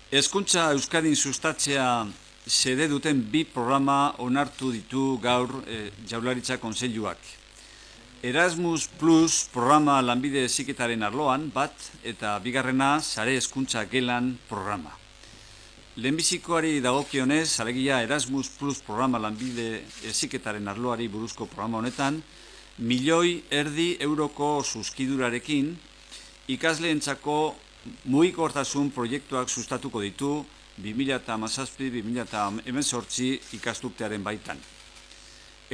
Hezkuntza Euskadin sustatzea xede duten bi programa onartu ditu gaur Jaurlaritza Kontseiluak. Erasmus Plus programa lanbide heziketaren arloan bat eta bigarrena sare hezkuntza gelan programa. Lehenbizikoari dagokionez, alegia Erasmus Plus programa lanbide heziketaren arloari buruzko programa honetan, 1,5 euroko zuzkidurarekin ikasleentzako mugikortasun proiektuak sustatuko ditu 2017-2018 ikasturtearen baitan.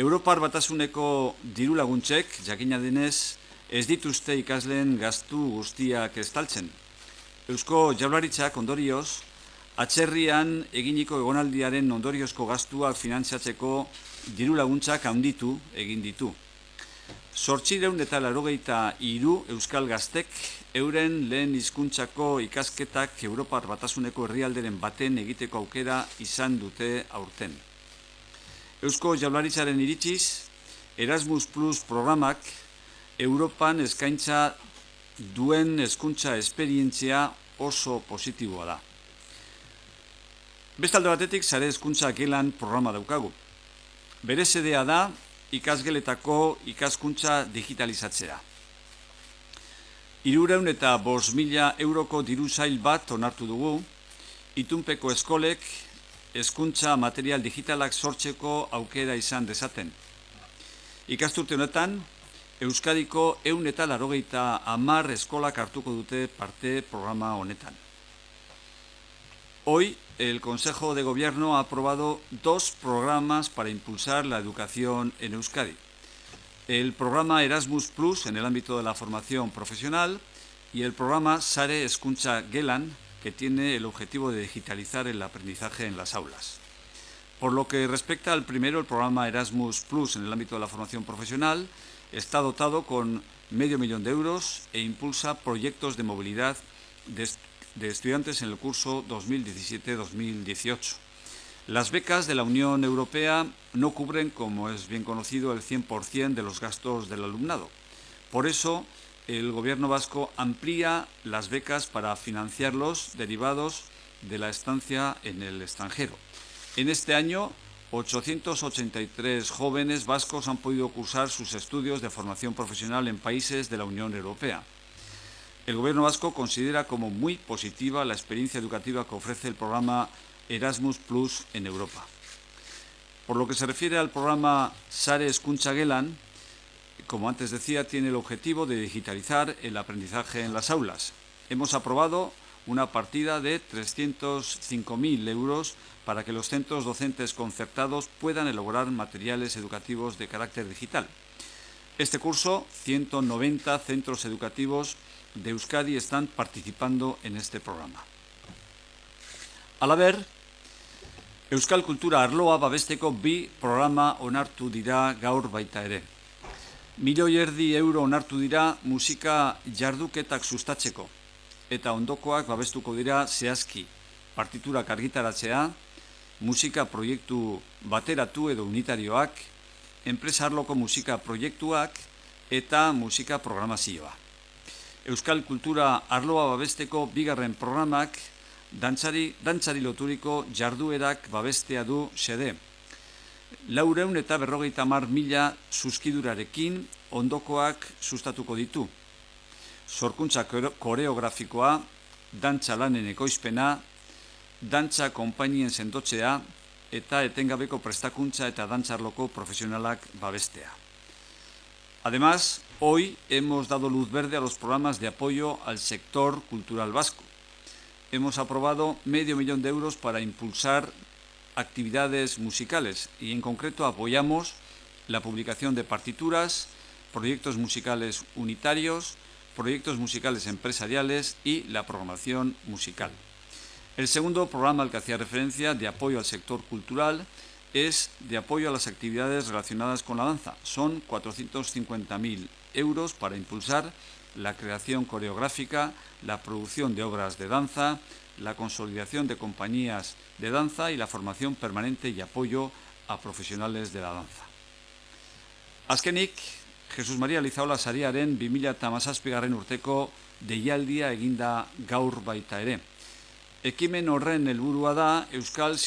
Europar Batasuneko diru laguntzek, jakina denez, ez dituzte ikasleen gastu guztiak estaltzen. Eusko Jaurlaritzak ondorioz, atzerrian eginiko egonaldiaren ondoriozko gastuak finantziatzeko diru laguntzak handitu egin ditu. 883 euskal gaztek euren lehen hizkuntzako ikasketak Europar Batasuneko herrialderen baten egiteko aukera izan dute aurten. Eusko Jaurlaritzaren iritziz, Erasmus Plus programak Europan eskaintza duen hezkuntza esperientzia oso positiboa da. Bestalde batetik, sare hezkuntza gelan programa daukagu. Bere xedea da ikasgeletako ikaskuntza digitalizatzea. 305.000 euroko diru sail bat onartu dugu, itunpeko eskolek hezkuntza material digitalak sortzeko aukera izan dezaten. Ikasturte honetan, Euskadiko 180 eskolak hartuko dute parte programa honetan. Hoy, el Consejo de Gobierno ha aprobado 2 programas para impulsar la educación en Euskadi. El programa Erasmus Plus en el ámbito de la formación profesional y el programa Sare Hezkuntza Gelan, que tiene el objetivo de digitalizar el aprendizaje en las aulas. Por lo que respecta al primero, el programa Erasmus Plus en el ámbito de la formación profesional está dotado con $500.000 euros e impulsa proyectos de movilidad de estudiantes en el curso 2017-2018. Las becas de la Unión Europea no cubren, como es bien conocido, el 100% de los gastos del alumnado. Por eso, el Gobierno vasco amplía las becas para financiarlos derivados de la estancia en el extranjero. En este año, 883 jóvenes vascos han podido cursar sus estudios de formación profesional en países de la Unión Europea. El Gobierno vasco considera como muy positiva la experiencia educativa que ofrece el programa Erasmus Plus en Europa. Por lo que se refiere al programa Sare Hezkuntza Gelan, como antes decía, tiene el objetivo de digitalizar el aprendizaje en las aulas. Hemos aprobado una partida de 305.000 euros para que los centros docentes concertados puedan elaborar materiales educativos de carácter digital. Este curso, 190 centros educativos de Euskadi están participando en este programa. Halaber, Euskal Kultura arloa babesteko bi programa onartu dira gaur baita ere. €1,000.000 euro onartu dira musika jarduketak sustatzeko, eta ondokoak babestuko dira zehazki partiturak argitaratzea, musika proiektu bateratu edo unitarioak, enpresa arloko musika proiektuak eta musika programazioa. Euskal Kultura arloa babesteko bigarren programak dantzari loturiko jarduerak babestea du xede. 450.000 zuzkidurarekin ondokoak sustatuko ditu. Sorkuntza koreografikoa, dantza lanen ekoizpena, dantza konpainien sendotzea eta etengabeko prestakuntza eta dantzarloko profesionalak babestea. Además, hoy hemos dado luz verde a los programas de apoyo al sector cultural vasco. Hemos aprobado $500.000 euros para impulsar actividades musicales y en concreto apoyamos la publicación de partituras, proyectos musicales unitarios, proyectos musicales empresariales y la programación musical. El segundo programa al que hacía referencia, de apoyo al sector cultural, es de apoyo a las actividades relacionadas con la danza. Son 450.000 euros para impulsar la creación coreográfica, la producción de obras de danza, la consolidación de compañías de danza y la formación permanente y apoyo a profesionales de la danza. Azkenik, Jesus Maria Elizaola sariaren 2017 urteko deialdia eginda gaur baita ere. Ekimen horren helburua da Euskal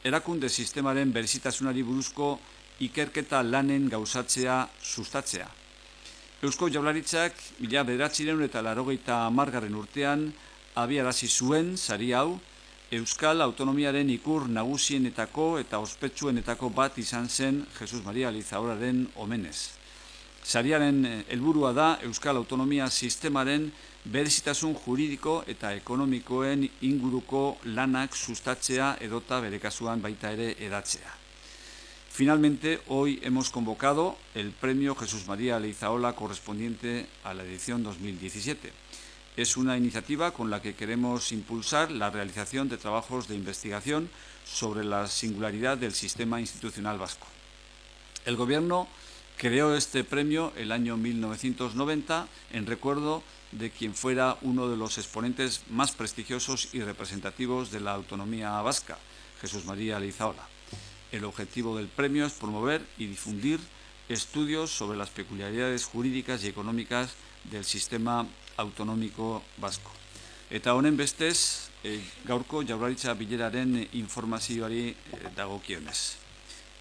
erakunde sistemaren berezitasunari buruzko ikerketa lanen gauzatzea sustatzea. Eusko Jaurlaritzak 1980 urtean abiarazi zuen sari hau Euskal Autonomiaren ikur nagusienetako eta ospetsuenetako bat izan zen Jesus Maria Elizaolaren omenez. Sariaren helburua da Euskal Autonomia sistemaren berezitasun juridiko eta ekonomikoen inguruko lanak sustatzea edota bere kasuan baita ere edatzea. Finalmente, hoy hemos convocado el premio Jesús María Elizaola correspondiente a la edición 2017. Es una iniciativa con la que queremos impulsar la realización de trabajos de investigación sobre la singularidad del sistema institucional vasco. El Gobierno creó este premio el año 1990 en recuerdo de quien fuera uno de los exponentes más prestigiosos y representativos de la autonomía vasca, Jesús María Elizaola. El objetivo del premio es promover y difundir estudios sobre las peculiaridades jurídicas y económicas del sistema autonómico vasco. Eta honen bestez, gaurko Jaurlaritza bileraren informazioari dagokionez.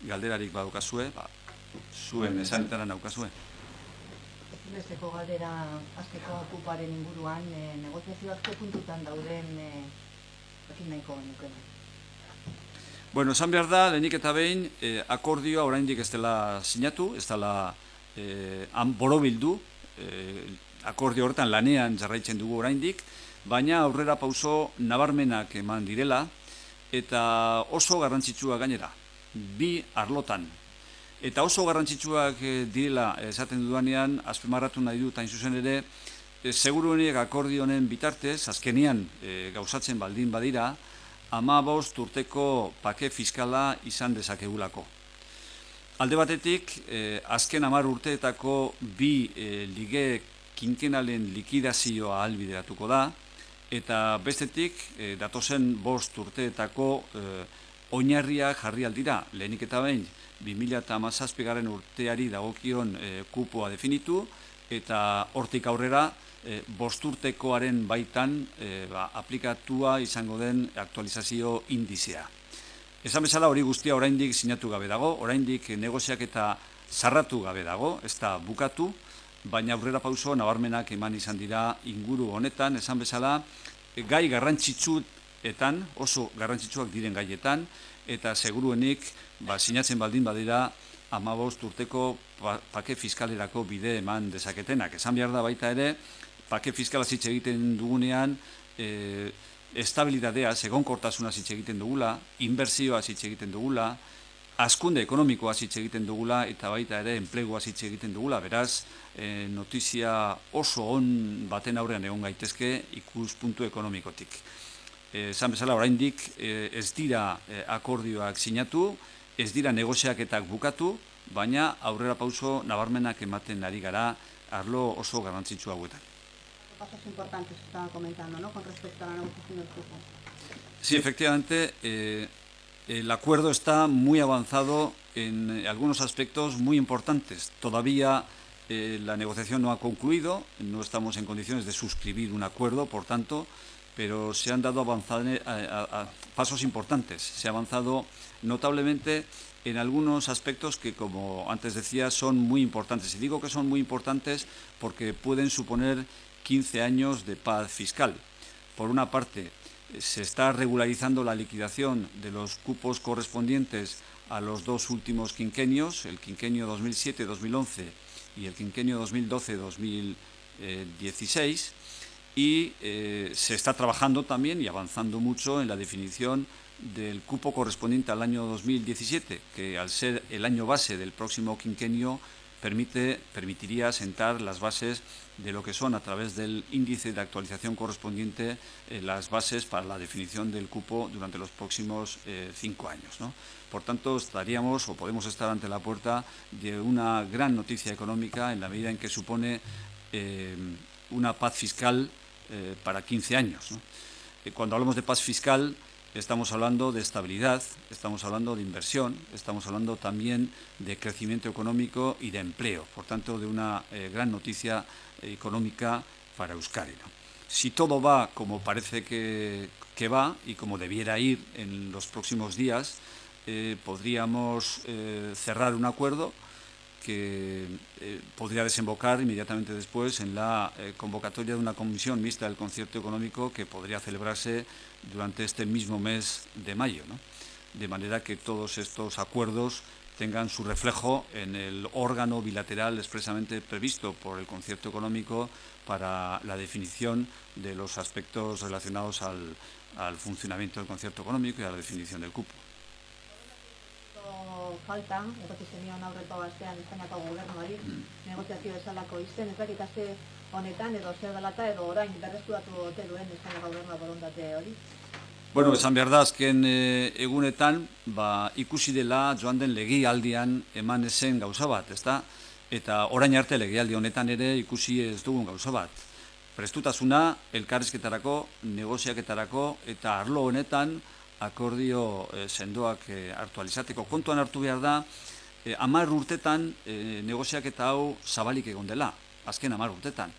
Galderarik badukazue, zuen esanetara naukazue. Besteko galdera azteko okuparen inguruan, negoziazioak ze puntutan dauden jakin nahiko genuke. Bueno, esan behar da, lehenik eta behin, akordioa oraindik ez dela sinatu, ez dela borobildu, akordio horretan lanean jarraitzen dugu oraindik, baina aurrera pauso nabarmenak eman direla, eta oso garrantzitsua gainera, bi arlotan. Eta oso garrantzitsuak direla esaten dudanean, azpimarratu nahi dut hain zuzen ere, seguruenik akordio honen bitartez, azkenean gauzatzen baldin badira, 15 urteko pake fiskala izan dezakegulako. Alde batetik, azken 10 urteetako bi lige kinkenalen likidazioa ahalbideratuko da, eta bestetik, datozen 5 urteetako oinarriak jarri aldira, lehenik eta behin, 2017 urteari dagokion kupoa definitu, eta hortik aurrera, 5 urtekoaren baitan aplikatua izango den aktualizazio indizea. Esan bezala hori guztia oraindik sinatu gabe dago, oraindik negoziak eta zarratu gabe dago, ez da bukatu, baina aurrera pauso nabarmenak eman izan dira inguru honetan, esan bezala gai garrantzitsuetan, oso garrantzitsuak diren gaietan, eta seguruenik sinatzen baldin badira 15 urteko pake fiskalerako bide eman dezaketenak. Esan behar da baita ere, pake fiskala hitz egiten dugunean, estabilitatea, egonkortasuna hitz egiten dugula, inbertsioa hitz egiten dugula, hazkunde ekonomikoa hitz egiten dugula, eta baita ere enplegua hitz egiten dugula. Beraz, notizia oso on baten aurrean egon gaitezke ikuspuntu ekonomikotik. Esan bezala oraindik ez dira akordioak sinatu, ez dira negoziaketak bukatu, baina aurrera pauso nabarmenak ematen ari gara arlo oso garrantzitsu hauetan. Pasos importantes que estaba comentando, ¿no?, con respecto a la negociación del cupo. Sí, efectivamente, el acuerdo está muy avanzado en algunos aspectos muy importantes. Todavía la negociación no ha concluido, no estamos en condiciones de suscribir un acuerdo, por tanto, pero se han dado pasos importantes. Se ha avanzado notablemente en algunos aspectos que, como antes decía, son muy importantes. Y digo que son muy importantes porque pueden suponer 15 años de paz fiscal. Por una parte, se está regularizando la liquidación de los cupos correspondientes a los 2 últimos quinquenios, el quinquenio 2007-2011 y el quinquenio 2012-2016, y se está trabajando también y avanzando mucho en la definición del cupo correspondiente al año 2017, que al ser el año base del próximo quinquenio permitiría sentar las bases de lo que son, a través del índice de actualización correspondiente, las bases para la definición del cupo durante los próximos 5 años, ¿no? Por tanto, estaríamos o podemos estar ante la puerta de una gran noticia económica en la medida en que supone una paz fiscal para 15 años, ¿no? Cuando hablamos de paz fiscal, estamos hablando de estabilidad, estamos hablando de inversión, estamos hablando también de crecimiento económico y de empleo. Por tanto, de una gran noticia económica para Euskadi, ¿no? Si todo va como parece que va y como debiera ir en los próximos días, podríamos cerrar un acuerdo que podría desembocar inmediatamente después en la convocatoria de una comisión mixta del concierto económico que podría celebrarse durante este mismo mes de mayo, ¿no? De manera que todos estos acuerdos tengan su reflejo en el órgano bilateral expresamente previsto por el concierto económico para la definición de los aspectos relacionados al funcionamiento del concierto económico y a la definición del cupo. Faltan, etorkizenion aurreko astean Espainiako gobernuari negoziazio bezalako izen, ez dakit aste honetan edo zer dela edo orain berreskuratu ote duen Espainiako gobernua borondate hori? Bueno, esan behar da, azken egunetan, ikusi dela joan den legealdian eman ezen gauza bat, ezta? Eta orain arte legealdi honetan ere ikusi ez dugun gauza bat. Prestutasuna, elkarrizketarako, negoziaketarako eta arlo honetan akordio sendoak hartu alizateko. Kontuan hartu behar da, 10 urtetan negoziaketa hau zabalik egon dela, azken 10 urtetan.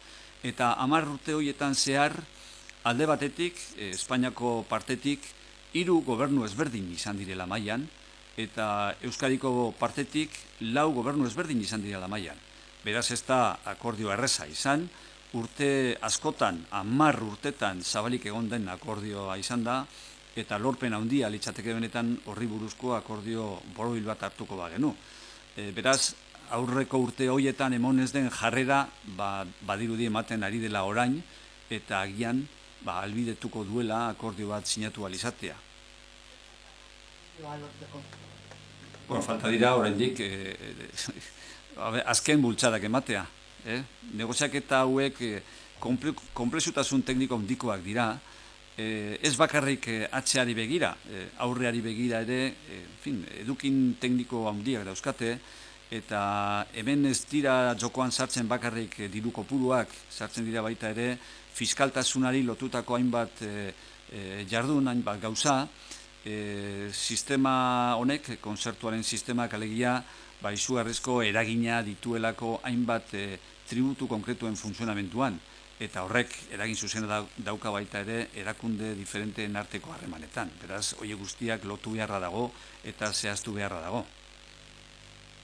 Eta 10 urte horietan zehar, alde batetik, Espainiako partetik, 3 gobernu ezberdin izan direla mailan, eta Euskadiko partetik 4 gobernu ezberdin izan direla mailan. Beraz ez da akordio erreza izan, urte askotan, 10 urtetan zabalik egon den akordioa izan da, eta lorpen handia litzateke benetan horri buruzko akordio borobil bat hartuko bagenu. Beraz, aurreko urte horietan emonez den jarrera badirudi ematen ari dela orain, eta agian albidetuko duela akordio bat sinatu alizatea. Bueno, falta dira oraindik azken bultzadak ematea. Negoziaketa hauek konplexutasun tekniko handikoak dira, ez bakarrik atzeari begira, aurreari begira ere, edukin tekniko handiak dauzkate, eta hemen ez dira jokoan sartzen bakarrik diru kopuruak, sartzen dira baita ere, fiskaltasunari lotutako hainbat jardun, hainbat gauza, sistema honek, kontzertuaren sistemak alegia, izugarrizko eragina dituelako hainbat tributu konkretuen funtzionamentuan, eta horrek eragin zuzena dauka baita ere erakunde diferenteen arteko harremanetan. Beraz, horiek guztiak lotu beharra dago eta zehaztu beharra dago.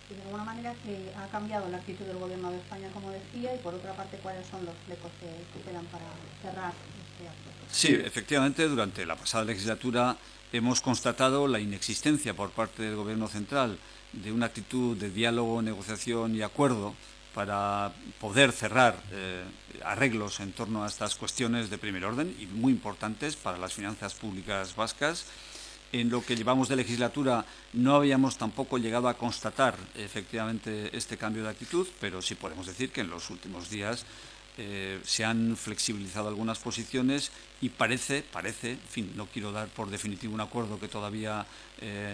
De alguna manera se ha cambiado la actitud del gobierno de España, como decía, y por otra parte, ¿cuáles son los flecos que quedan para cerrar este acto? Sí, efectivamente, durante la pasada legislatura hemos constatado la inexistencia por parte del Gobierno central de una actitud de diálogo, negociación y acuerdo para poder cerrar arreglos en torno a estas cuestiones de primer orden y muy importantes para las finanzas públicas vascas. En lo que llevamos de legislatura no habíamos tampoco llegado a constatar efectivamente este cambio de actitud, pero sí podemos decir que en los últimos días se han flexibilizado algunas posiciones y parece, en fin, no quiero dar por definitivo un acuerdo que todavía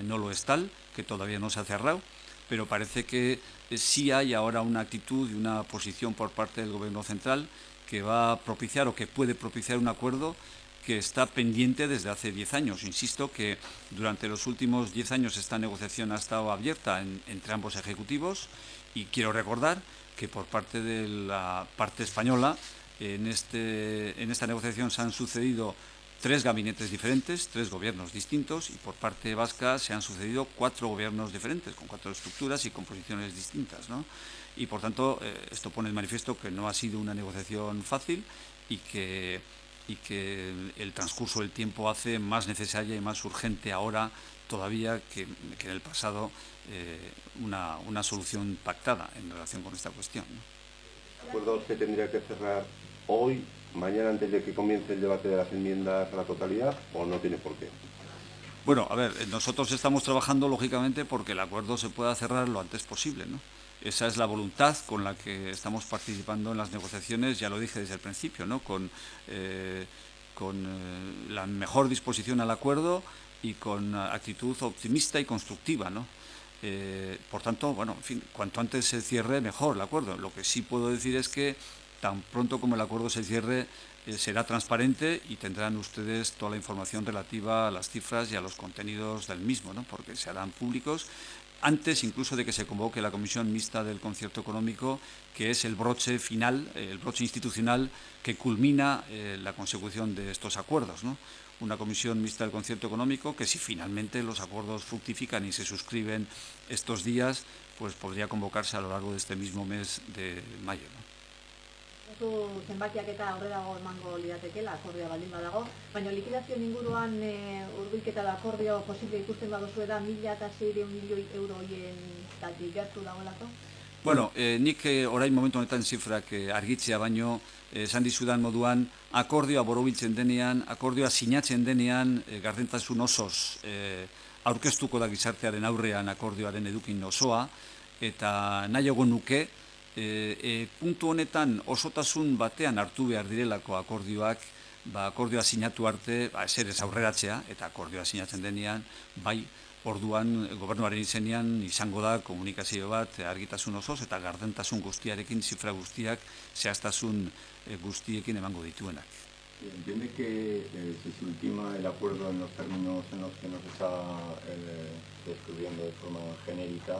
no lo es tal, que todavía no se ha cerrado, pero parece que sí hay ahora una actitud y una posición por parte del Gobierno central que va a propiciar o que puede propiciar un acuerdo que está pendiente desde hace 10 años. Insisto que durante los últimos 10 años esta negociación ha estado abierta entre ambos ejecutivos y quiero recordar que por parte de la parte española en esta negociación se han sucedido 3 gabinetes diferentes, 3 gobiernos distintos, y por parte vasca se han sucedido 4 gobiernos diferentes, con 4 estructuras y composiciones distintas, ¿no? Y por tanto, esto pone en manifiesto que no ha sido una negociación fácil y que el transcurso del tiempo hace más necesaria y más urgente ahora todavía que en el pasado una solución pactada en relación con esta cuestión, ¿no? ¿El acuerdo se tendría que cerrar hoy, mañana, antes de que comience el debate de las enmiendas a la totalidad, o no tiene por qué? Bueno, a ver, nosotros estamos trabajando lógicamente porque el acuerdo se pueda cerrar lo antes posible, ¿no? Esa es la voluntad con la que estamos participando en las negociaciones, ya lo dije desde el principio, ¿no? Con la mejor disposición al acuerdo y con actitud optimista y constructiva, ¿no? Por tanto, bueno, en fin, cuanto antes se cierre, mejor el acuerdo. Lo que sí puedo decir es que tan pronto como el acuerdo se cierre, será transparente y tendrán ustedes toda la información relativa a las cifras y a los contenidos del mismo, ¿no? Porque se harán públicos antes incluso de que se convoque la Comisión Mixta del Concierto Económico, que es el broche final, el broche institucional que culmina la consecución de estos acuerdos, ¿no? Una Comisión Mixta del Concierto Económico que, si finalmente los acuerdos fructifican y se suscriben estos días, pues podría convocarse a lo largo de este mismo mes de mayo, ¿no? Zenbakiak eta aurrerago emango lidatekeela akordioa baldin badago, baina likidazioen inguruan hurbilketa da akordio posible ikusten baduzue da 1.600 milioi euro horietatik gertu dagoelako? Bueno, nik orain momentu honetan zifrak argitzea baino, esan dizudan moduan, akordioa borobiltzen denean, akordioa sinatzen denean, gardentasun osoz aurkeztuko da gizartearen aurrean akordioaren edukin osoa, eta nahiago nuke, puntu honetan osotasun batean hartu behar direlako akordioak, akordioa sinatu arte, ezer ez aurreratzea, eta akordioa sinatzen denean, bai, orduan gobernuaren izenean izango da komunikazio bat argitasun osoz eta gardentasun guztiarekin, zifra guztiak, zehaztasun guztiekin emango dituenak. Entiende que si se ultima el acuerdo en los términos en los que nos está describiendo de forma genérica,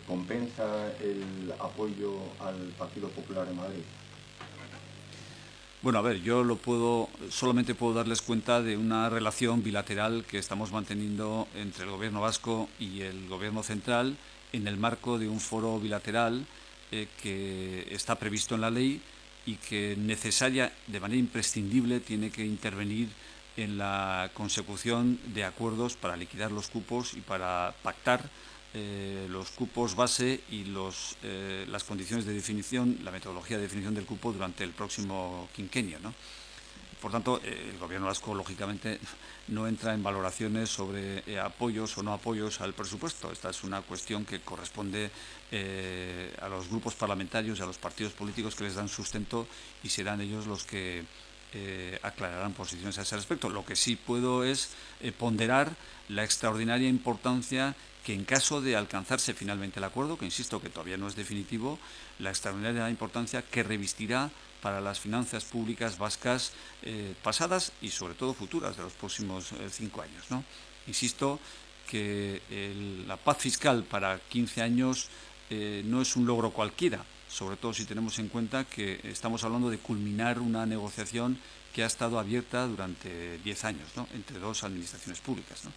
¿compensa el apoyo al Partido Popular en Madrid? Bueno, a ver, yo solamente puedo darles cuenta de una relación bilateral que estamos manteniendo entre el Gobierno vasco y el Gobierno central en el marco de un foro bilateral que está previsto en la ley y que necesaria, de manera imprescindible, tiene que intervenir en la consecución de acuerdos para liquidar los cupos y para pactar los cupos base y las condiciones de definición, la metodología de definición del cupo durante el próximo quinquenio, ¿no? Por tanto, el Gobierno vasco, lógicamente, no entra en valoraciones sobre apoyos o no apoyos al presupuesto. Esta es una cuestión que corresponde a los grupos parlamentarios y a los partidos políticos que les dan sustento y serán ellos los que aclararán posiciones a ese respecto. Lo que sí puedo es ponderar la extraordinaria importancia que, en caso de alcanzarse finalmente el acuerdo, que insisto que todavía no es definitivo, la extraordinaria importancia que revestirá para las finanzas públicas vascas pasadas y sobre todo futuras de los próximos 5 años, ¿no? Insisto que la paz fiscal para 15 años no es un logro cualquiera, sobre todo si tenemos en cuenta que estamos hablando de culminar una negociación que ha estado abierta durante 10 años, ¿no?, entre dos administraciones públicas, ¿no?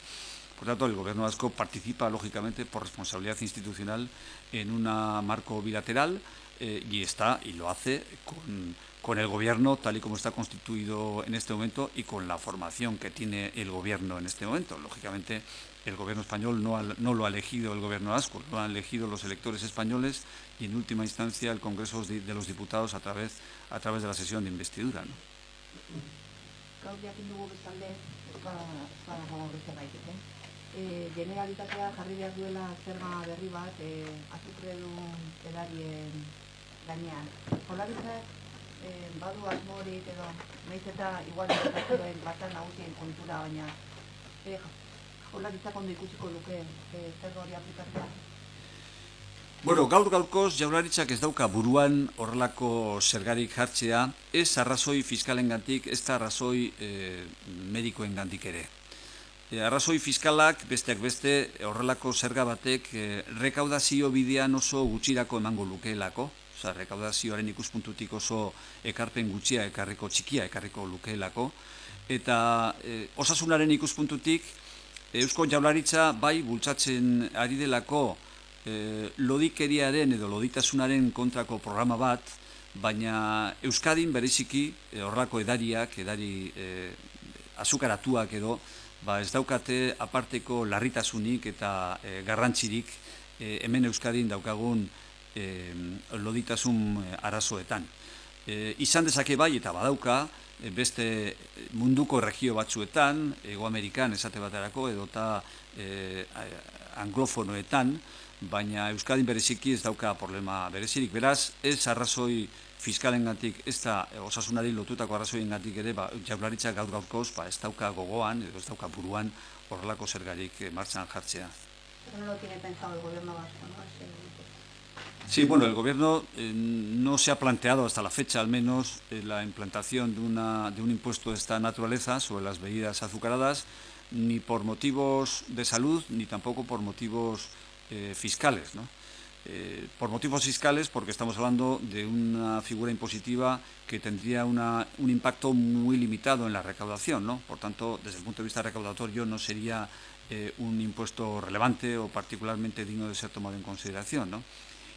Por tanto, el Gobierno vasco participa, lógicamente, por responsabilidad institucional en un marco bilateral y lo hace con el Gobierno tal y como está constituido en este momento y con la formación que tiene el Gobierno en este momento. Lógicamente, el Gobierno español no lo ha elegido el Gobierno vasco, lo han elegido los electores españoles y, en última instancia, el Congreso de los Diputados a través de la sesión de investidura, ¿no? Generalitatea jarri behar duela zerga berri bat azukredun edarien gainean. Jaurlaritzak badu asmorik edo nahiz eta igual zuen batzar nagusien kontura, baina jaurlaritzak ondo ikusiko luke zerga hori aplikatzea? Bueno, gaur-gaurkoz jaurlaritzak ez dauka buruan horrelako zergarik jartzea, ez arrazoi fiskalengatik, ez da arrazoi medikoengatik ere. Arrazoi fiskalak, besteak beste, horrelako zerga batek rekaudazio bidean oso gutxirako emango lukeelako, rekaudazioaren ikuspuntutik oso ekarpen gutxia txikia ekarriko lukeelako, eta osasunaren ikuspuntutik Eusko Jaurlaritza bai bultzatzen ari delako lodikeriaren edo loditasunaren kontrako programa bat, baina Euskadin bereziki horrelako edari azukaratuak edo ez daukate aparteko larritasunik eta garrantzirik hemen Euskadin daukagun loditasun arazoetan. Izan dezake bai eta badauka beste munduko erregio batzuetan, Hego Amerikan esate baterako edota anglofonoetan, baina Euskadin bereziki ez dauka problema berezirik. Beraz, ez arrazoi fiskalengatik, ez da osasunari lotutako arrazoiengatik ere, Jaurlaritzak gaur-gaurkoz ez dauka gogoan edo ez dauka buruan horrelako zergarik martxan jartzea. Pero no lo tiene pensado el Gobierno vasco, ¿no? Sí, bueno, el Gobierno no se ha planteado hasta la fecha, al menos, la implantación de un impuesto de esta naturaleza sobre las bebidas azucaradas, ni por motivos de salud, ni tampoco por motivos fiscales, ¿no? Por motivos fiscales, porque estamos hablando de una figura impositiva que tendría un impacto muy limitado en la recaudación, ¿no? Por tanto, desde el punto de vista recaudatorio, no sería un impuesto relevante o particularmente digno de ser tomado en consideración, ¿no?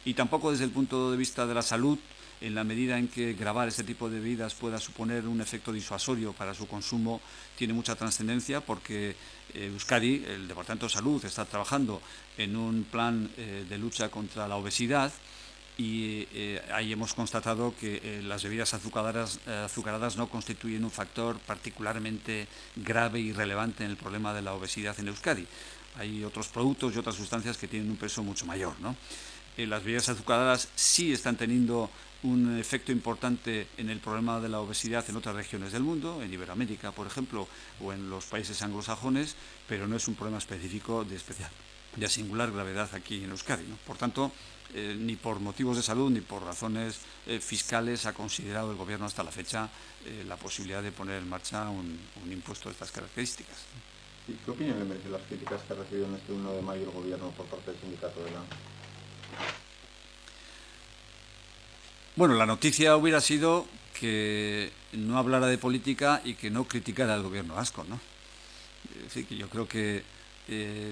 Y tampoco desde el punto de vista de la salud, en la medida en que gravar este tipo de bebidas pueda suponer un efecto disuasorio para su consumo, tiene mucha trascendencia porque Euskadi, el Departamento de Salud, está trabajando en un plan de lucha contra la obesidad y ahí hemos constatado que las bebidas azucaradas no constituyen un factor particularmente grave y relevante en el problema de la obesidad en Euskadi. Hay otros productos y otras sustancias que tienen un peso mucho mayor, ¿no? Las bebidas azucaradas sí están teniendo un efecto importante en el problema de la obesidad en otras regiones del mundo, en Iberoamérica, por ejemplo, o en los países anglosajones, pero no es un problema específico de singular gravedad aquí en Euskadi, ¿no? Por tanto, ni por motivos de salud ni por razones fiscales ha considerado el Gobierno hasta la fecha la posibilidad de poner en marcha un impuesto de estas características. ¿Y qué opinión le merecen las críticas que ha recibido en este 1 de mayo el Gobierno por parte del sindicato de la...? Bueno, la noticia hubiera sido que no hablara de política y que no criticara al Gobierno vasco, ¿no? Es decir, que yo creo que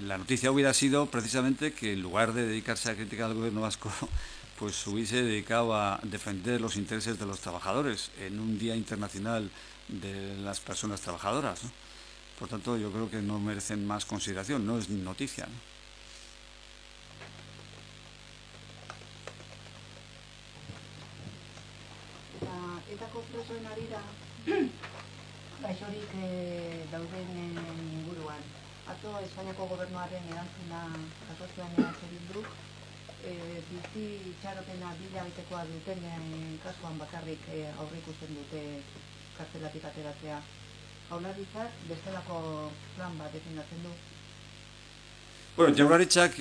la noticia hubiera sido precisamente que en lugar de dedicarse a criticar al Gobierno vasco, pues hubiese dedicado a defender los intereses de los trabajadores en un Día Internacional de las Personas Trabajadoras, ¿no? Por tanto, yo creo que no merecen más consideración, no es noticia, ¿no? Etako presoen arira gaixorik dauden inguruan. Atzo Espainiako gobernuaren erantzuna jaso zuen Bilduk, bizi itxaropena 2 hilabetekoa duten kasuan bakarrik aurreikusten dute kartzelatik ateratzea. Jaurlaritzak bestelako plan bat defendatzen du. Bueno, Jaurlaritzak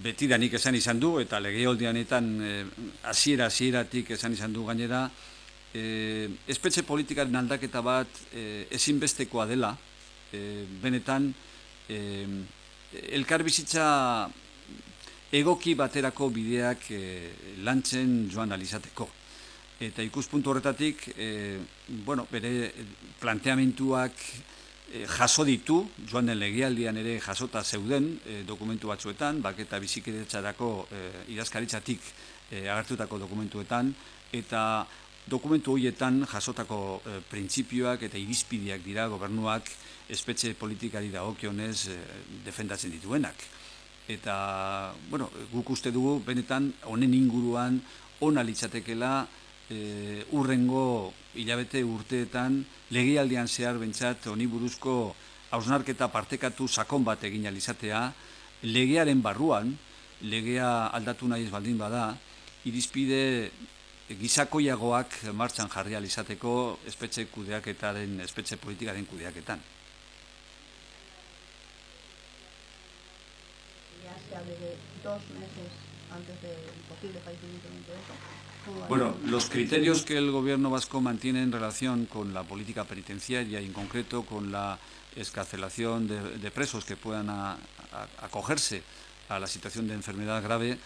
betidanik esan izan du, eta legealdianetan hasieratik esan izan du gainera, espetxe politikaren aldaketa bat ezinbestekoa dela, benetan elkarbizitza egoki baterako bideak lantzen joan alizateko. Eta ikuspuntu horretatik, bere planteamentuak jaso ditu, joan den legealdian ere jasota zeuden dokumentu batzuetan, bake eta bizikidetzarako idazkaritzatik agertutako dokumentuetan, eta dokumentu horietan jasotako printzipioak eta irizpideak dira gobernuak espetxe politikari dagokionez defendatzen dituenak. Eta, guk uste dugu, benetan, honen inguruan, ona litzatekela urrengo hilabete urteetan legealdian zehar bentsat honi buruzko hausnarketa partekatu sakon bat egin alizatea, legearen barruan, legea aldatu nahi ez baldin bada, irizpide gizakoiagoak martxan jarri alizateko espetxe politikaren kudeaketan. Ya se hable de 2 meses antes del posible fallecimiento de eso. Bueno, los criterios que el Gobierno vasco mantiene en relación con la política penitenciaria y en concreto con la excarcelación de presos que puedan acogerse a la situación de enfermedad grave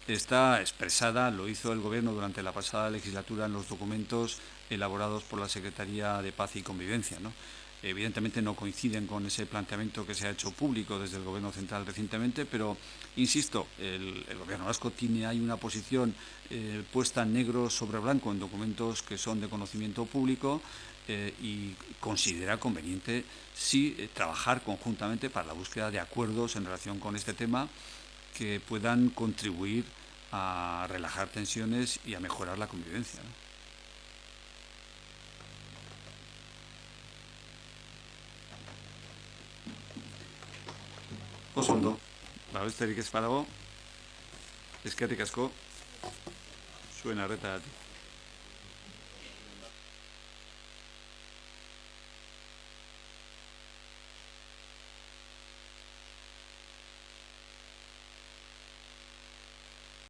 está expresada, lo hizo el Gobierno durante la pasada legislatura en los documentos elaborados por la Secretaría de Paz y Convivencia, ¿no? Evidentemente no coinciden con ese planteamiento que se ha hecho público desde el Gobierno central recientemente, pero, insisto, el Gobierno vasco tiene ahí una posición puesta negro sobre blanco en documentos que son de conocimiento público y considera conveniente trabajar conjuntamente para la búsqueda de acuerdos en relación con este tema que puedan contribuir a relajar tensiones y a mejorar la convivencia, ¿no? Oso ondo, besterik ez badago, eskerrik asko zuen arretagatik.